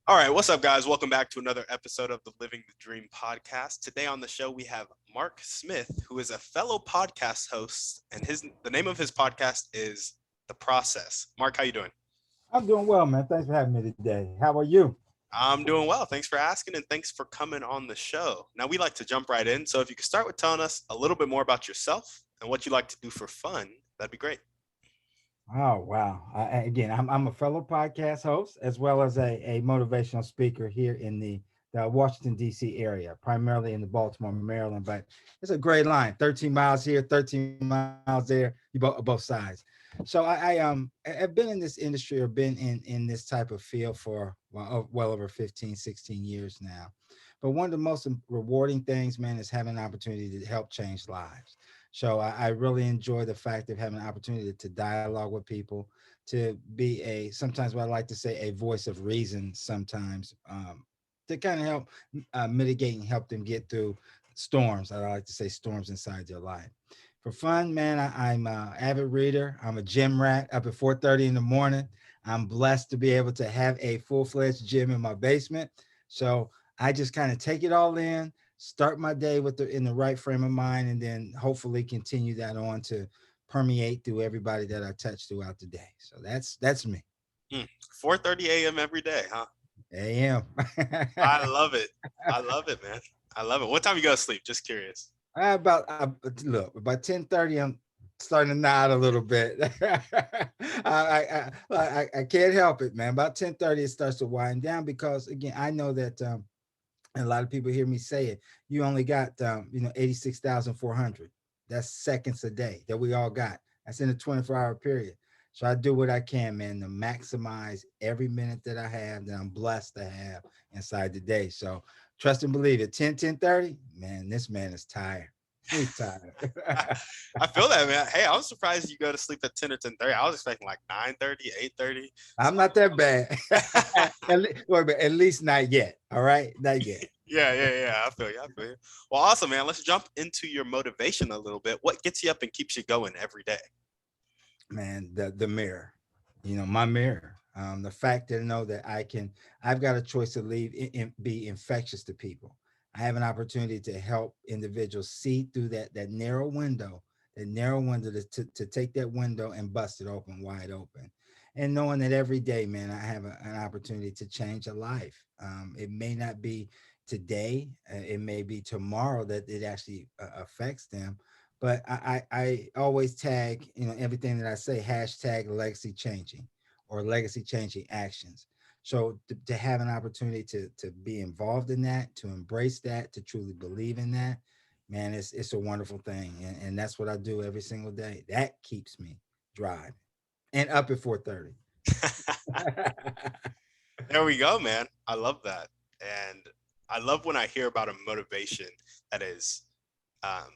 All right, what's up, guys? Welcome back to another episode of the Living the Dream podcast. Today on the show, we have Mark Smith, who is a fellow podcast host, and the name of his podcast is The Process. Mark, how you doing? I'm doing well, man. Thanks for having me today. How are you? I'm doing well. Thanks for asking, and thanks for coming on the show. Now, we like to jump right in, so if you could start with telling us a little bit more about yourself and what you like to do for fun, that'd be great. Oh, wow. Again, I'm a fellow podcast host as well as a motivational speaker here in the Washington, D.C. area, primarily in the Baltimore, Maryland. But it's a great line, 13 miles here, 13 miles there, both sides. So I've been in this industry or been in this type of field for well over 15, 16 years now. But one of the most rewarding things, man, is having an opportunity to help change lives. So I really enjoy the fact of having an opportunity to dialogue with people, to be sometimes what I like to say, a voice of reason sometimes, to kind of help mitigate and help them get through storms. I like to say storms inside their life. For fun, man, I'm an avid reader. I'm a gym rat up at 4:30 in the morning. I'm blessed to be able to have a full-fledged gym in my basement. So I just kind of take it all in, start my day in the right frame of mind, and then hopefully continue that on to permeate through everybody that I touch throughout the day. So that's me. 4:30 a.m. every day, huh? AM. I love it. I love it, man. I love it. What time you go to sleep? Just curious. Look, about 10:30, I'm starting to nod a little bit. I can't help it, man. About 10:30, it starts to wind down because again, I know that and a lot of people hear me say it. You only got 86,400. That's seconds a day that we all got. That's in a 24-hour period. So I do what I can, man, to maximize every minute that I have that I'm blessed to have inside the day. So trust and believe it. 10:30, man, this man is tired. He's tired. I feel that, man. Hey, I was surprised you go to sleep at 10 or 10:30. I was expecting like 9:30, 8:30. So I'm not that bad. At least not yet. All right. Not yet. yeah. I feel you. I feel you. Well, awesome, man. Let's jump into your motivation a little bit. What gets you up and keeps you going every day? Man, the mirror, my mirror. The fact that I know that I've got a choice to leave be infectious to people. I have an opportunity to help individuals see through that narrow window to take that window and bust it open wide open. And knowing that every day, man, I have an opportunity to change a life. It may not be today, it may be tomorrow that it actually affects them, but I always tag, everything that I say, hashtag legacy changing or legacy changing actions. So to have an opportunity to be involved in that, to embrace that, to truly believe in that, man, it's a wonderful thing. And that's what I do every single day. That keeps me driving and up at 4:30. There we go, man. I love that. And I love when I hear about a motivation that is, um,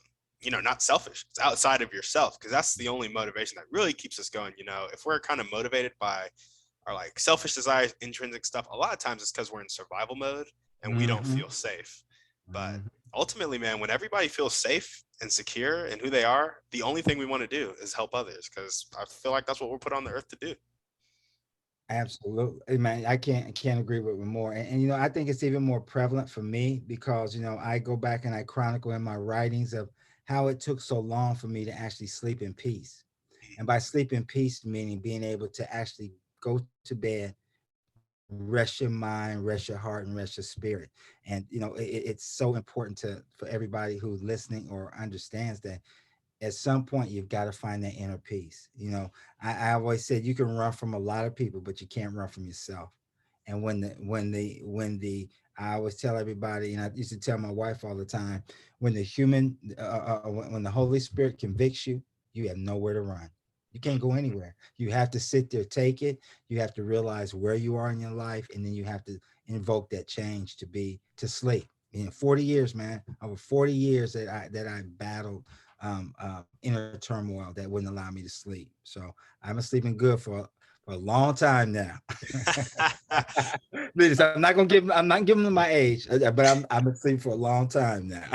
not selfish. It's outside of yourself, because that's the only motivation that really keeps us going. If we're kind of motivated by our like selfish desires, intrinsic stuff, a lot of times it's because we're in survival mode and we don't Hmm. feel safe. But Hmm. ultimately, man, when everybody feels safe and secure in who they are, the only thing we want to do is help others, because I feel like that's what we're put on the earth to do. Absolutely, man. I can't agree with you more. And I think it's even more prevalent for me because I go back and I chronicle in my writings of how it took so long for me to actually sleep in peace. And by sleep in peace, meaning being able to actually go to bed, rest your mind, rest your heart, and rest your spirit. And it's so important for everybody who's listening or understands that at some point you've got to find that inner peace. I always said you can run from a lot of people, but you can't run from yourself. And when the I always tell everybody, and I used to tell my wife all the time, when the Holy Spirit convicts you, you have nowhere to run. You can't go anywhere. You have to sit there, take it. You have to realize where you are in your life, and then you have to invoke that change to sleep. 40 years, man, over 40 years that I battled inner turmoil that wouldn't allow me to sleep. So I've been sleeping good for a long time now. Ladies, I'm not giving them my age, but I've been sleeping for a long time now.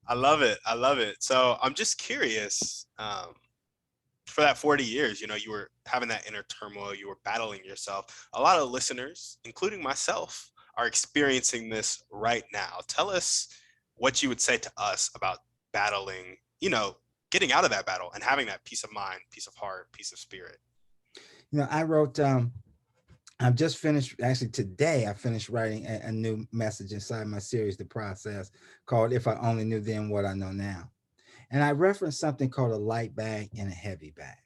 I love it. I love it. So I'm just curious. for that 40 years, you were having that inner turmoil, you were battling yourself. A lot of listeners, including myself, are experiencing this right now. Tell us what you would say to us about battling, getting out of that battle and having that peace of mind, peace of heart, peace of spirit. I wrote, I've just finished, actually today, I finished writing a new message inside my series, The Process, called If I Only Knew Then What I Know Now. And I referenced something called a light bag and a heavy bag.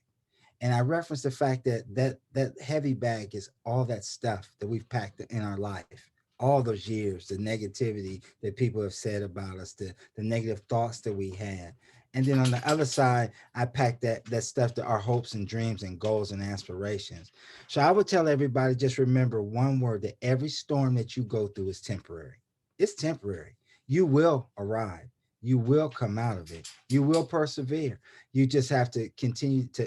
And I referenced the fact that heavy bag is all that stuff that we've packed in our life, all those years, the negativity that people have said about us, the negative thoughts that we had. And then on the other side, I packed that stuff, that our hopes and dreams and goals and aspirations. So I would tell everybody, just remember one word, that every storm that you go through is temporary. It's temporary. You will arrive. You will come out of it. You will persevere. You just have to continue to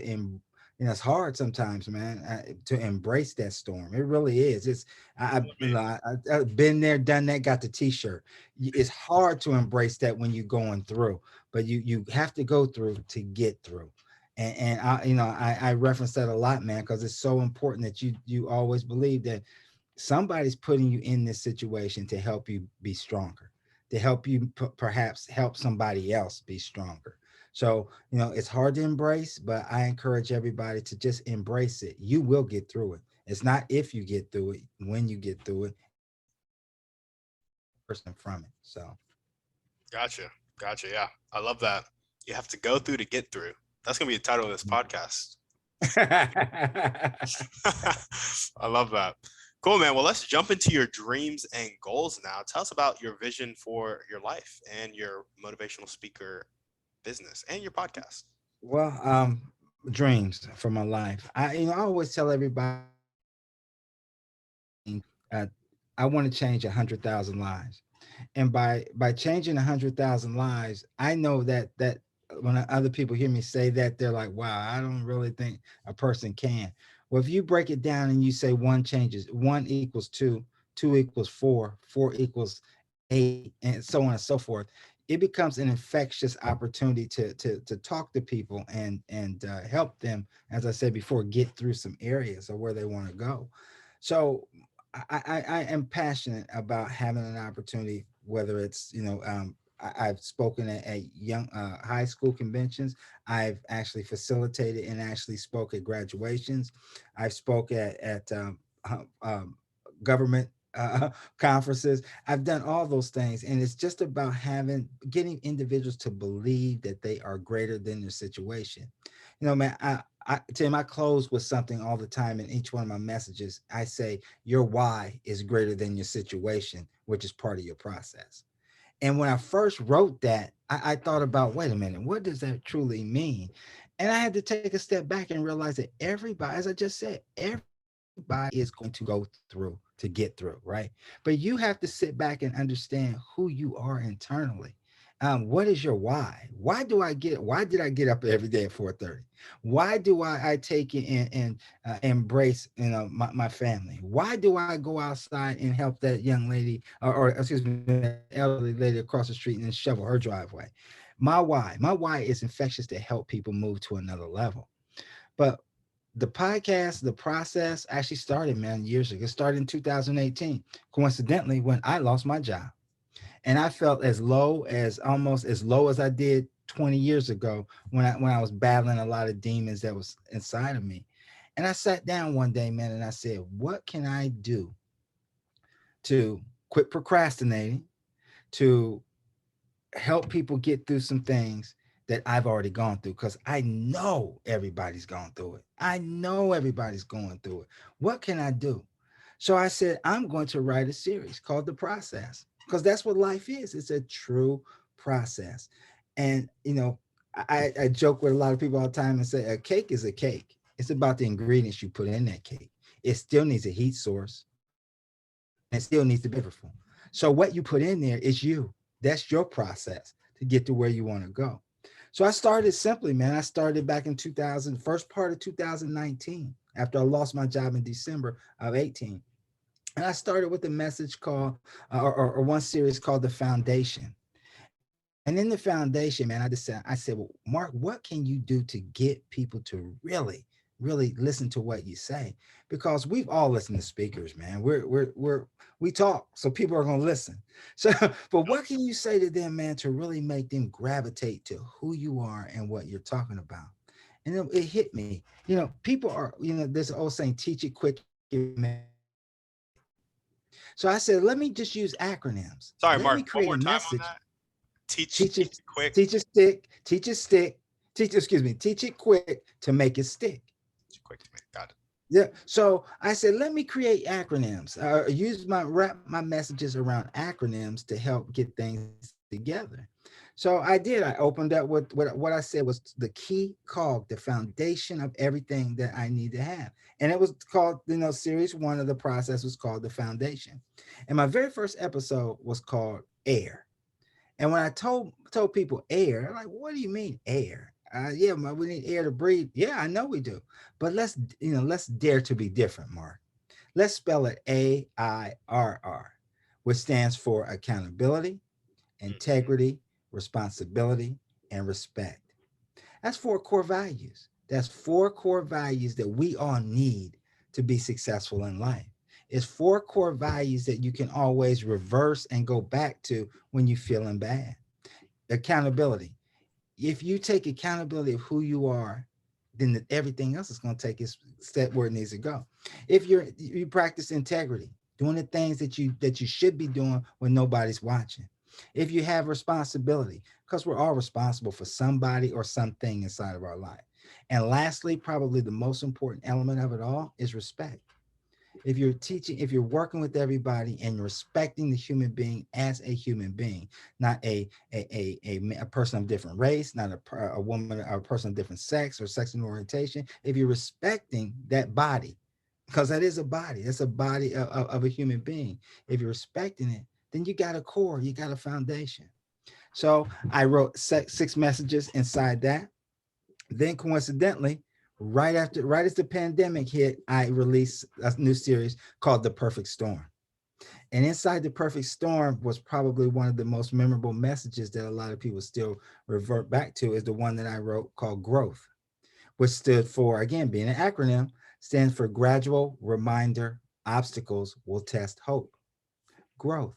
it's hard sometimes, man, to embrace that storm. It really is. I've been there, done that, got the T-shirt. It's hard to embrace that when you're going through, but you have to go through to get through. And I reference that a lot, man, because it's so important that you always believe that somebody's putting you in this situation to help you be stronger, to help you perhaps help somebody else be stronger. So, it's hard to embrace, but I encourage everybody to just embrace it. You will get through it. It's not if you get through it, when you get through it, person from it. So, Gotcha. Gotcha. Yeah. I love that. You have to go through to get through. That's going to be the title of this podcast. I love that. Cool, man. Well, let's jump into your dreams and goals now. Tell us about your vision for your life and your motivational speaker business and your podcast. well, dreams for my life. I always tell everybody, uh, I want to change 100,000 lives. And by changing 100,000 lives, I know that when other people hear me say that, they're like, wow, I don't really think a person can. Well, if you break it down and you say one changes, one equals two, two equals four, four equals eight, and so on and so forth, it becomes an infectious opportunity to talk to people and help them, as I said before, get through some areas of where they want to go. So I am passionate about having an opportunity, whether it's, I've spoken at young high school conventions. I've actually facilitated and actually spoke at graduations. I've spoke uh, um, government conferences. I've done all those things, and it's just about getting individuals to believe that they are greater than their situation. Man, Tim, I close with something all the time in each one of my messages. I say, your why is greater than your situation, which is part of your process. And when I first wrote that, I thought about, wait a minute, what does that truly mean? And I had to take a step back and realize that everybody, as I just said, everybody is going to go through to get through, right? But you have to sit back and understand who you are internally. What is your why? Why did I get up every day at 4:30? Why do I take it and embrace, my family? Why do I go outside and help that young lady, or excuse me, that elderly lady across the street and shovel her driveway? My why is infectious, to help people move to another level. But the podcast, the process actually started, man, years ago. It started in 2018, coincidentally, when I lost my job. And I felt almost as low as I did 20 years ago when I was battling a lot of demons that was inside of me. And I sat down one day, man, and I said, what can I do to quit procrastinating, to help people get through some things that I've already gone through? Because I know everybody's gone through it. I know everybody's going through it. What can I do? So I said, I'm going to write a series called The Process, because that's what life is. It's a true process. And, I joke with a lot of people all the time and say, a cake is a cake. It's about the ingredients you put in that cake. It still needs a heat source, and it still needs to be flavorful. So what you put in there is you. That's your process to get to where you want to go. So I started simply, man. I started back in 2000, first part of 2019, after I lost my job in December of 18. And I started with a message called, or one series called The Foundation. And in the foundation, man, I said, well, Mark, what can you do to get people to really listen to what you say? Because we've all listened to speakers, man. We talk, so people are going to listen. So, but what can you say to them, man, to really make them gravitate to who you are and what you're talking about? And it hit me. People are, there's an old saying, teach it quick. So I said, let me just use acronyms. Sorry, Let Mark, me one create more a time on message. that. Teach Teach it, it quick. teach it stick, teach it stick, teach it quick to make it stick. Teach it quick to make. Got it. Yeah. So I said, let me create acronyms. Use wrap my messages around acronyms to help get things together. So I did. I opened up with what I said was the key cog, the foundation of everything that I need to have. And it was called, series one of the process was called the foundation. And my very first episode was called Air. And when I told people air, they're like, what do you mean air? Yeah, we need air to breathe. Yeah, I know we do. But let's dare to be different, Mark. Let's spell it AIRR, which stands for accountability, Mm-hmm. integrity, responsibility, and respect. That's four core values. That's four core values that we all need to be successful in life. It's four core values that you can always reverse and go back to when you're feeling bad. Accountability. If you take accountability of who you are, then everything else is going to take its step where it needs to go. If you practice integrity, doing the things that you should be doing when nobody's watching. If you have responsibility, because we're all responsible for somebody or something inside of our life. And lastly, probably the most important element of it all is respect. If you're working with everybody and you're respecting the human being as a human being, not a person of different race, not a woman or a person of different sex or sexual orientation, if you're respecting that body, because that is a body, that's a body of a human being. If you're respecting it, then you got a core, you got a foundation. So I wrote six messages inside that. Then coincidentally, right as the pandemic hit, I released a new series called The Perfect Storm. And inside The Perfect Storm was probably one of the most memorable messages that a lot of people still revert back to is the one that I wrote called Growth, which stood for, again, being an acronym, stands for gradual reminder obstacles will test hope. Growth.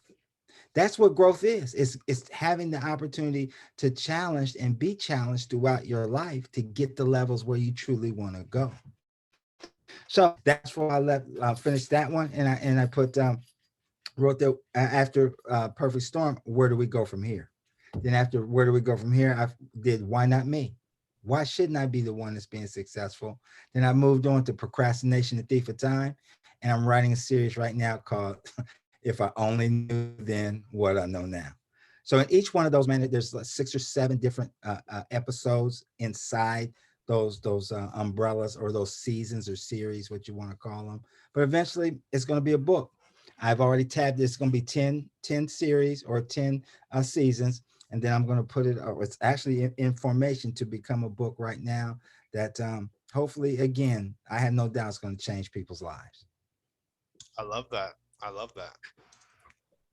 That's what growth is. It's having the opportunity to challenge and be challenged throughout your life to get the levels where you truly want to go. So that's why I finished that one, and I put wrote that after Perfect Storm. Where do we go from here? Then after where do we go from here? I did why not me? Why shouldn't I be the one that's being successful? Then I moved on to procrastination, the thief of time, and I'm writing a series right now called "If I Only Knew Then What I Know Now." So in each one of those, man, there's like 6 or 7 different episodes inside those umbrellas or those seasons or series, what you want to call them. But eventually, it's going to be a book. I've already tabbed it. It's going to be 10 series or 10 seasons. And then I'm going to put it, it's actually in formation to become a book right now that hopefully, again, I have no doubt it's going to change people's lives. I love that. I love that.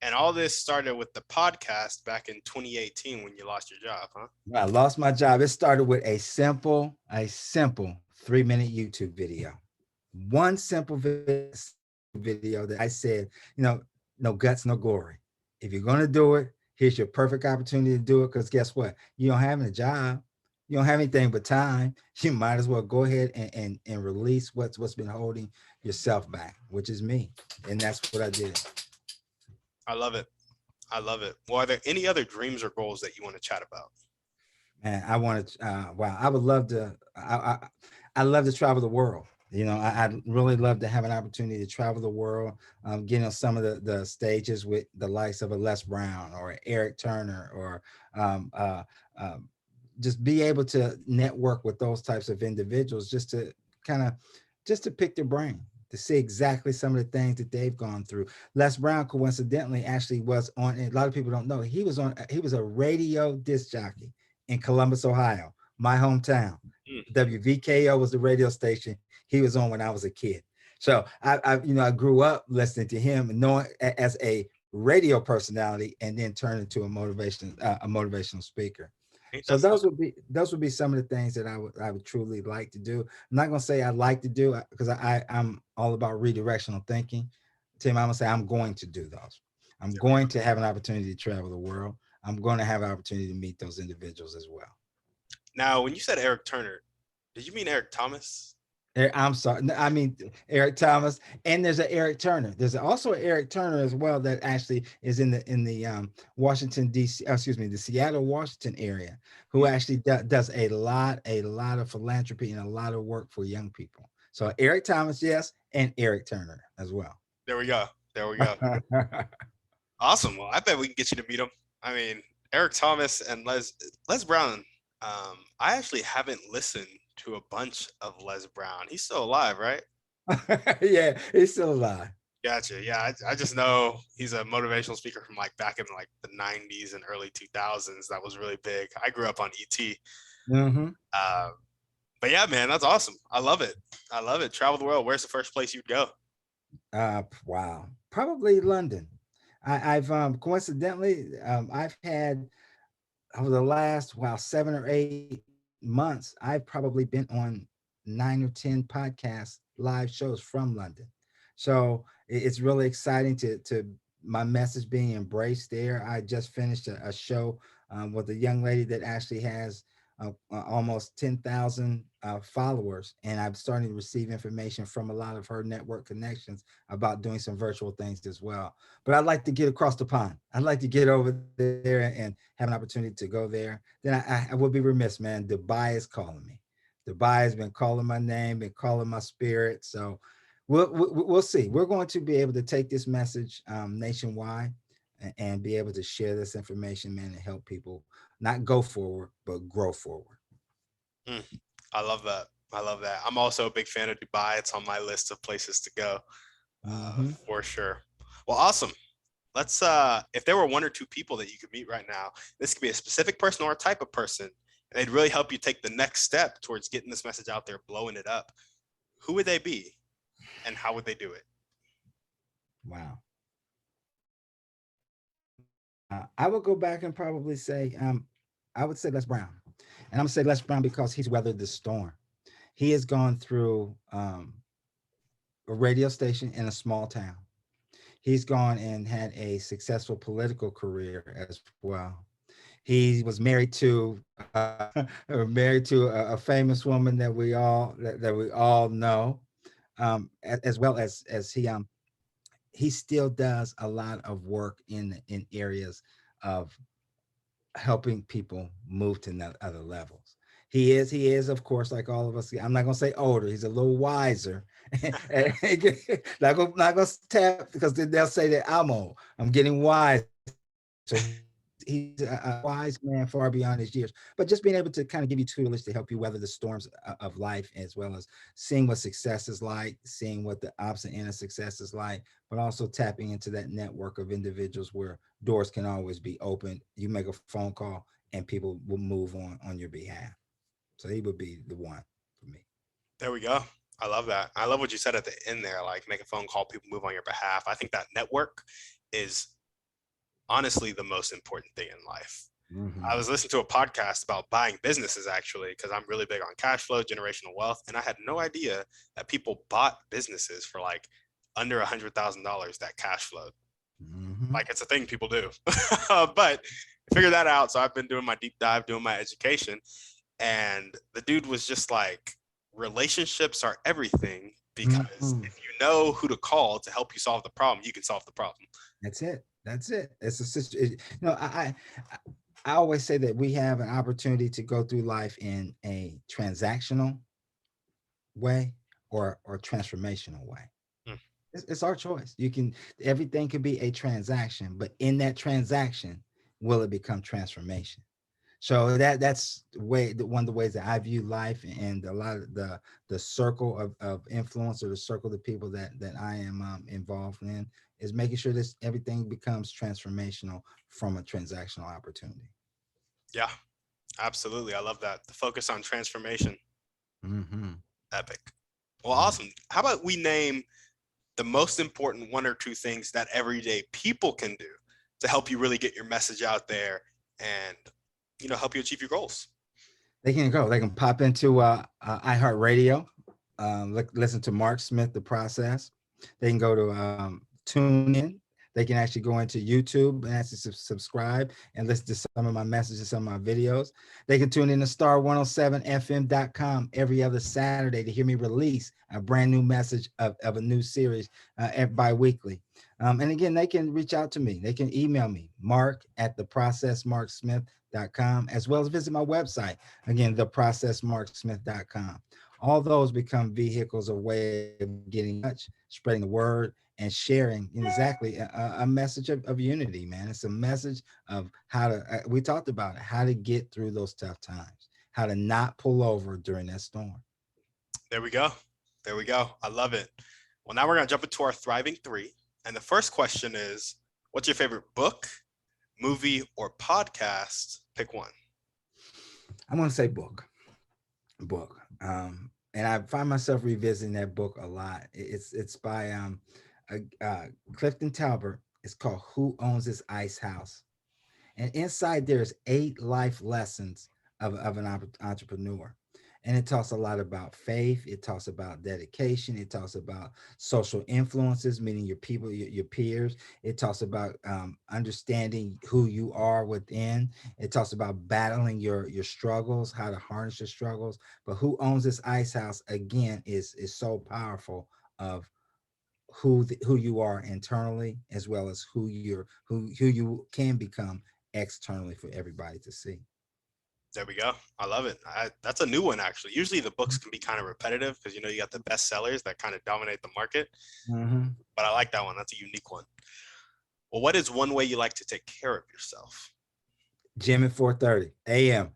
And all this started with the podcast back in 2018 when you lost your job, huh? I lost my job. It started with a simple 3-minute YouTube video. One simple video that I said, no guts, no glory. If you're going to do it, here's your perfect opportunity to do it. Because guess what? You don't have a job. You don't have anything but time. You might as well go ahead and release what's been holding yourself back, which is me. And that's what I did. I love it. I love it. Well, are there any other dreams or goals that you want to chat about? Man, I want to. Wow, I would love to. I love to travel the world. I'd really love to have an opportunity to travel the world, get on some of the stages with the likes of a Les Brown or Eric Turner, or um, uh, um, just be able to network with those types of individuals, just to kind of just to pick their brain, to see exactly some of the things that they've gone through. Les Brown, coincidentally, actually was on. And a lot of people don't know he was on. He was a radio disc jockey in Columbus, Ohio, my hometown. Mm-hmm. WVKO was the radio station he was on when I was a kid. So I grew up listening to him and knowing as a radio personality and then turn into a motivational speaker. Ain't So that something? those would be some of the things that I would truly like to do. I'm not gonna say I'd like to do because I'm all about redirectional thinking. Tim, I'm gonna say I'm going to do those. I'm going to have an opportunity to travel the world. I'm going to have an opportunity to meet those individuals as well. Now, when you said Eric Turner, did you mean Eric Thomas? I'm sorry. No, I mean Eric Thomas, and there's an Eric Turner. There's also an Eric Turner as well that actually is in the Washington D.C. Excuse me, the Seattle, Washington area, who Mm, actually does a lot of philanthropy and a lot of work for young people. So Eric Thomas, yes, and Eric Turner as well. there we go. There we go. Awesome. Well, I bet we can get you to meet him. I mean, Eric Thomas and Les Brown. I actually haven't listened to a bunch of Les Brown. He's still alive, right? Yeah, he's still alive. Gotcha. Yeah, I just know he's a motivational speaker from like back in like the '90s and early 2000s. That was really big. I grew up on ET. Hmm. Uh, but yeah, man, that's awesome. I love it. I love it. Travel the world. Where's the first place you'd go? Wow, probably London. I've coincidentally I've had over the last 7 or 8 months, I've probably been on 9 or 10 podcast live shows from London. So it's really exciting to my message being embraced there. I just finished a show with a young lady that actually has almost 10,000 followers, and I'm starting to receive information from a lot of her network connections about doing some virtual things as well. But I'd like to get across the pond. I'd like to get over there and have an opportunity to go there. Then I would be remiss, man. Dubai is calling me. Dubai has been calling my name, been calling my spirit. So we'll see. We're going to be able to take this message nationwide and be able to share this information, man, and help people not go forward, but grow forward. Mm, I love that. I love that. I'm also a big fan of Dubai. It's on my list of places to go, Hmm. for sure. Well, awesome. Let's if there were one or two people that you could meet right now, this could be a specific person or a type of person, and they'd really help you take the next step towards getting this message out there, blowing it up. Who would they be, and how would they do it? Wow. I would go back and probably say, I would say Les Brown. And I'm gonna say Les Brown because he's weathered the storm. He has gone through a radio station in a small town. He's gone and had a successful political career as well. He was married to a famous woman that we all know, as well as he still does a lot of work in areas of helping people move to other levels. He is, of course, like all of us. I'm not gonna say older. He's a little wiser. Not gonna tap because then they'll say that I'm old. I'm getting wise. So he's a wise man far beyond his years. But just being able to kind of give you tools to help you weather the storms of life, as well as seeing what success is like, seeing what the opposite end of success is like, but also tapping into that network of individuals where doors can always be open. You make a phone call and people will move on your behalf. So he would be the one for me. There we go. I love that. I love what you said at the end there, like make a phone call, people move on your behalf. I think that network is honestly the most important thing in life. I Hmm. was listening to a podcast about buying businesses actually, because I'm really big on cash flow, generational wealth, and I had no idea that people bought businesses for like under $100,000 that cash flowed. Hmm. Like it's a thing people do. But figure that out. So I've been doing my deep dive, doing my education, and the dude was just like, relationships are everything because Hmm. if you know who to call to help you solve the problem, you can solve the problem. That's it. That's it. It's a situation. I always say that we have an opportunity to go through life in a transactional way or transformational way. Mm, It's our choice. You can everything could be a transaction, but in that transaction, will it become transformation? So that's one of the ways that I view life, and a lot of the circle of influence, or the circle of people that I am involved in, is making sure that everything becomes transformational from a transactional opportunity. yeah, absolutely. I love that. The focus on transformation. Hmm. Epic. Well, awesome. How about we name the most important one or two things that everyday people can do to help you really get your message out there and, help you achieve your goals? They can go. They can pop into iHeartRadio, listen to Mark Smith, The Process. They can go to TuneIn. They can actually go into YouTube and actually subscribe and listen to some of my messages, some of my videos. They can tune in to star107fm.com every other Saturday to hear me release a brand new message of a new series bi-weekly. And again, they can reach out to me. They can email me, mark@theprocessmarksmith.com, as well as visit my website, again, theprocessmarksmith.com. All those become vehicles, a way of getting in touch, spreading the word, and sharing exactly a message of unity, man. It's a message of how to, we talked about it, how to get through those tough times, how to not pull over during that storm. There we go. There we go. I love it. Well, now we're going to jump into our Thriving Three. And the first question is, what's your favorite book, movie, or podcast? Pick one. I'm going to say book. And I find myself revisiting that book a lot. It's by Clifton Talbert. It's called Who Owns This Ice House? And inside there's 8 life lessons of an entrepreneur. And it talks a lot about faith. It talks about dedication. It talks about social influences, meaning your people, your peers. It talks about understanding who you are within. It talks about battling your struggles, how to harness your struggles. But Who Owns This Ice House, again, is so powerful of who you are internally, as well as who you can become externally for everybody to see. There we go. I love it. That's a new one, actually. Usually the books can be kind of repetitive because, you got the best sellers that kind of dominate the market. Mm-hmm. But I like that one. That's a unique one. Well, what is one way you like to take care of yourself? Gym at 4:30 a.m.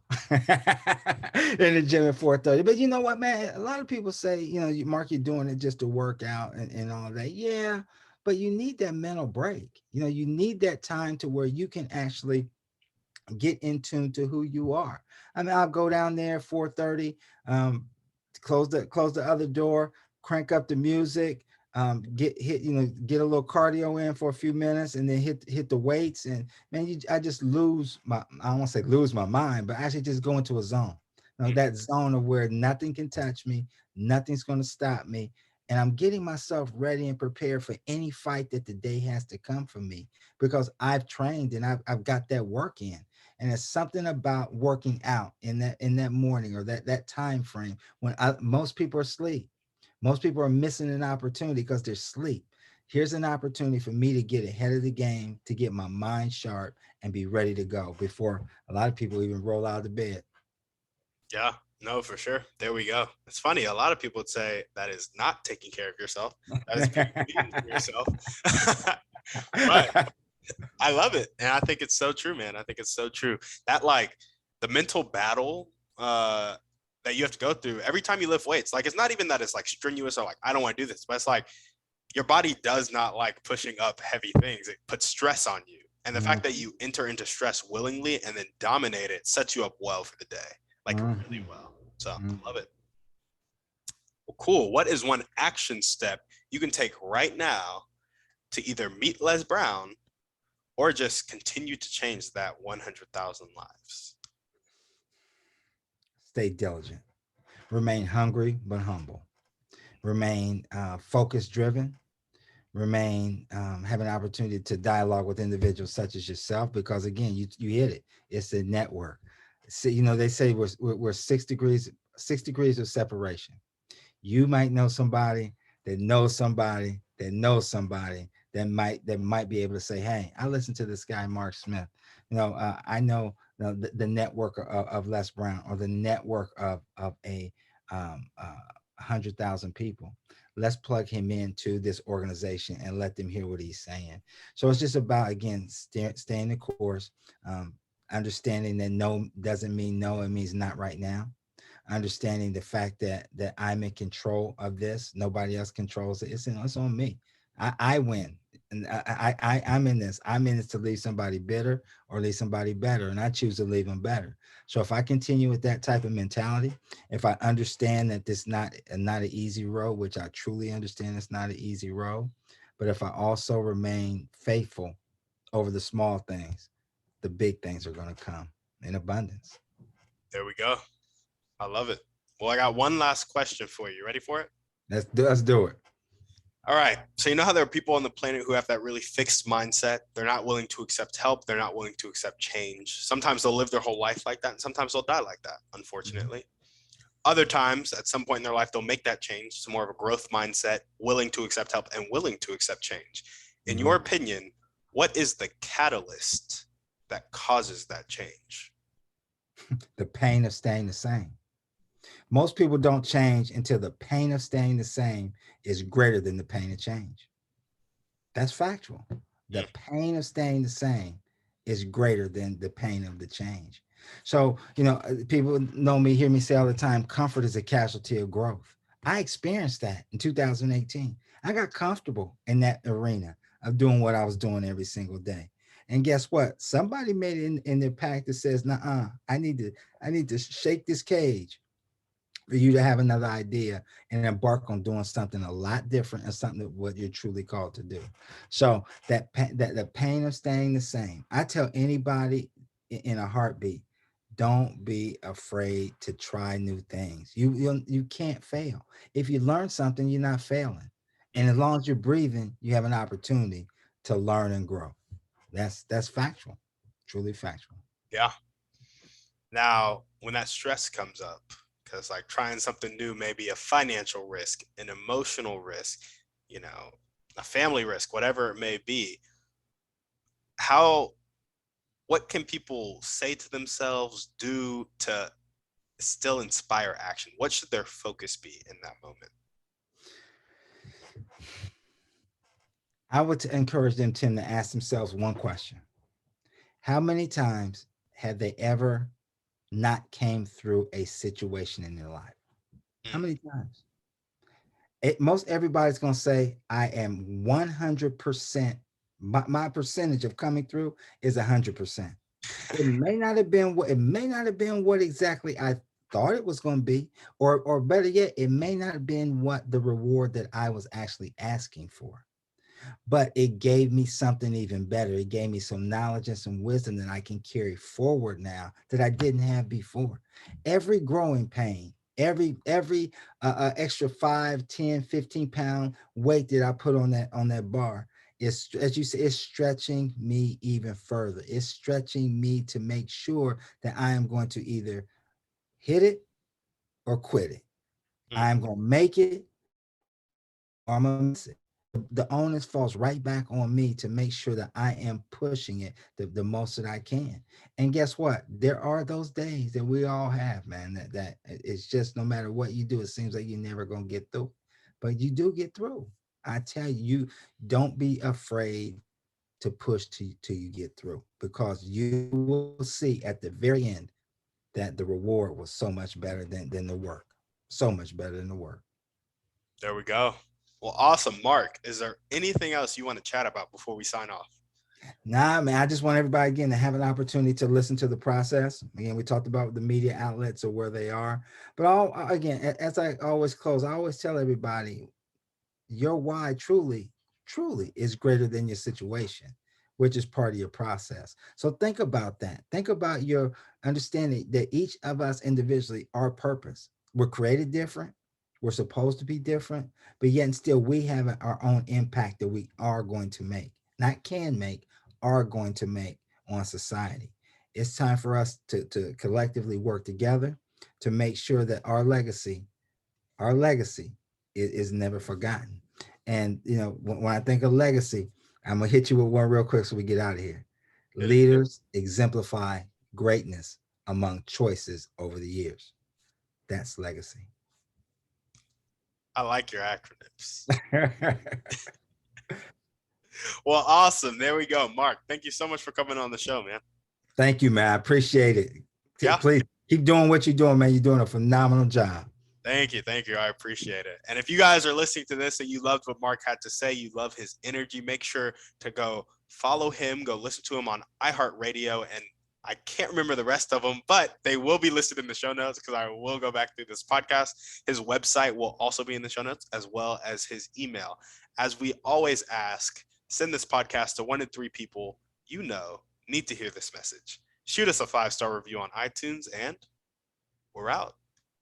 in the gym at 4:30. But you know what, man? A lot of people say, Mark, you're doing it just to work out and all of that. Yeah, but you need that mental break. You need that time to where you can actually get in tune to who you are. I mean, I'll go down there 4:30, close the other door, crank up the music, get a little cardio in for a few minutes, and then hit the weights. And man, I just I don't want to say lose my mind, but actually just go into a zone. That zone of where nothing can touch me, nothing's going to stop me. And I'm getting myself ready and prepared for any fight that the day has to come for me, because I've trained and I've got that work in. And it's something about working out in that morning or that time frame when most people are asleep. Most people are missing an opportunity because they're asleep. Here's an opportunity for me to get ahead of the game, to get my mind sharp and be ready to go before a lot of people even roll out of bed. Yeah, no, for sure. There we go. It's funny. A lot of people would say that is not taking care of yourself. That is being mean to yourself. But I love it. And I think it's so true, man. I think it's so true. That the mental battle that you have to go through every time you lift weights. It's not even that it's strenuous or I don't want to do this, but it's your body does not like pushing up heavy things. It puts stress on you. And the fact that you enter into stress willingly and then dominate it sets you up well for the day. Really well. So I love it. Well, cool. What is one action step you can take right now to either meet Les Brown or just continue to change that 100,000 lives? Stay diligent. Remain hungry but humble. Remain focus driven. Remain have an opportunity to dialogue with individuals such as yourself, because again, you hit it. It's a network. So, they say we're 6 degrees of separation. You might know somebody that knows somebody that knows somebody that might be able to say, hey, I listened to this guy Mark Smith. I know the network of Les Brown, or the network of a 100,000 people. Let's plug him into this organization and let them hear what he's saying. So it's just about, again, staying the course, understanding that no doesn't mean no, it means not right now. Understanding the fact that I'm in control of this. Nobody else controls it. It's on me. I win. And I'm in this. I'm in this to leave somebody bitter or leave somebody better, and I choose to leave them better. So if I continue with that type of mentality, if I understand that this not an easy road, which I truly understand it's not an easy road, but if I also remain faithful over the small things, the big things are going to come in abundance. There we go. I love it. Well, I got one last question for you. Ready for it? Let's do it. All right. So you know how there are people on the planet who have that really fixed mindset? They're not willing to accept help. They're not willing to accept change. Sometimes they'll live their whole life like that, and sometimes they'll die like that, unfortunately. Other times, at some point in their life, they'll make that change to more of a growth mindset, willing to accept help and willing to accept change. In your opinion, what is the catalyst that causes that change? The pain of staying the same. Most people don't change until the pain of staying the same is greater than the pain of change. That's factual. The pain of staying the same is greater than the pain of the change. So, people know me, hear me say all the time, comfort is a casualty of growth. I experienced that in 2018. I got comfortable in that arena of doing what I was doing every single day. And guess what? Somebody made it in their pack that says, "Nah, I need to shake this cage for you to have another idea and embark on doing something a lot different and something that what you're truly called to do." So that the pain of staying the same. I tell anybody in a heartbeat, don't be afraid to try new things. You can't fail. If you learn something, you're not failing. And as long as you're breathing, you have an opportunity to learn and grow. That's factual, truly factual. Yeah. Now, when that stress comes up, because like trying something new may be a financial risk, an emotional risk, a family risk, whatever it may be, what can people say to themselves, do to still inspire action? What should their focus be in that moment? I would encourage them, Tim, to ask themselves one question. How many times have they ever not came through a situation in their life? How many times? Most everybody's going to say, I am 100%. My percentage of coming through is 100%. It may not have been what exactly I thought it was going to be, or better yet, it may not have been what the reward that I was actually asking for. But it gave me something even better. It gave me some knowledge and some wisdom that I can carry forward now that I didn't have before. Every growing pain, every extra 5, 10, 15 pound weight that I put on that bar is, as you say, it's stretching me even further. It's stretching me to make sure that I am going to either hit it or quit it. I'm going to make it or I'm going to miss it. The onus falls right back on me to make sure that I am pushing it the most that I can. And guess what? There are those days that we all have, man, that it's just no matter what you do, it seems like you're never going to get through, but you do get through. I tell you, don't be afraid to push till you get through, because you will see at the very end that the reward was so much better than the work, so much better than the work. There we go. Well, awesome. Mark, is there anything else you want to chat about before we sign off? Nah, man, I just want everybody again to have an opportunity to listen to the process. Again, we talked about the media outlets or where they are, but again, as I always close, I always tell everybody, your why truly is greater than your situation, which is part of your process. So think about that. Think about your understanding that each of us individually, our purpose, we're created different. We're supposed to be different, but yet and still we have our own impact that we are going to make, not can make, are going to make on society. It's time for us to collectively work together to make sure that our legacy is never forgotten. And when I think of legacy, I'm gonna hit you with one real quick so we get out of here. Leaders exemplify greatness among choices over the years. That's legacy. I like your acronyms. Well, awesome. There we go. Mark, thank you so much for coming on the show, man. Thank you, man. I appreciate it. Yeah. Please keep doing what you're doing, man. You're doing a phenomenal job. Thank you. Thank you. I appreciate it. And if you guys are listening to this and you loved what Mark had to say, you love his energy, make sure to go follow him, go listen to him on iHeartRadio. And I can't remember the rest of them, but they will be listed in the show notes because I will go back through this podcast. His website will also be in the show notes, as well as his email. As we always ask, send this podcast to 1 in 3 people you know need to hear this message. Shoot us a 5-star review on iTunes, and we're out.